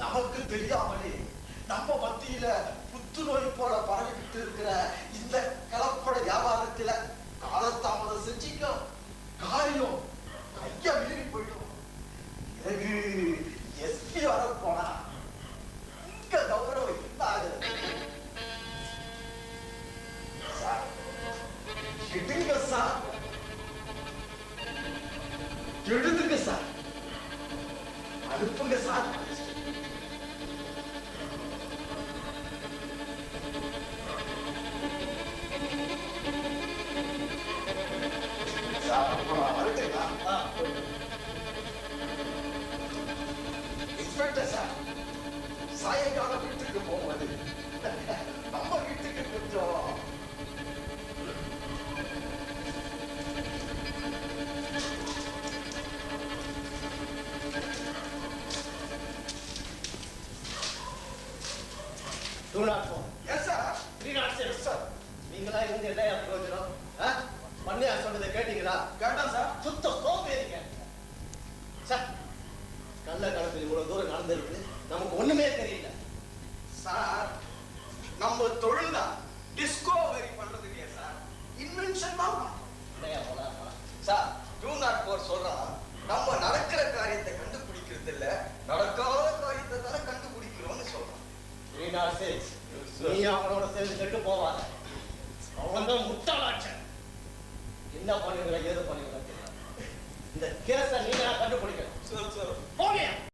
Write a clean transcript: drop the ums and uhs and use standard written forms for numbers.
நமக்கு தெரியாமலே நம்ம மத்தியில புத்துநோய் போல பரவிக்கிட்டு இருக்கிற இந்த கலப்பட வியாபாரத்துல காலதாமதம் செஞ்சிக்க காரியம் கைய மீறி போயிடும். பிறகு எஸ்பி வர போனா உங்க கௌரவம் என்ன ஆகுது? சார் எடுங்க சார், எழுதுங்க சார், அனுப்புங்க சார். இன்ஸ்பெக்டர் சார், சாயங்காலம் வீட்டுக்கு போவது நம்ம வீட்டுக்கு கொஞ்சம் பண்ணையா சொன்னதை கேட்டீங்களா? கேட்டா சார். சுத்த சோம்பேறிங்க சார். கள்ள காலத்தில் இவ்வளவு தூரம் நடந்திருக்கு, நமக்கு ஒண்ணுமே தெரியல சார். நம்ம தொழில் தான் டிஸ்கோவரி பண்றது இல்லையா சார், இன்வென்ஷன் தான் சார். 204 சொல்றான், நம்ம நடக்கிற காரியத்தை கண்டுபிடிக்கிறது இல்ல, நடக்காத காரியத்தை தானே கண்டுபிடிக்கிறோம்னு சொல்றான். 306 நீ அவனோட சேர்ந்து கெட்டு போவாத. அவன் தான் முட்டாளாச்ச. என்ன பண்ணுவீங்களா ஏது பண்ணுவீங்களா? இந்த கேஸை நீங்க கண்டுபிடிக்கணும். போங்க.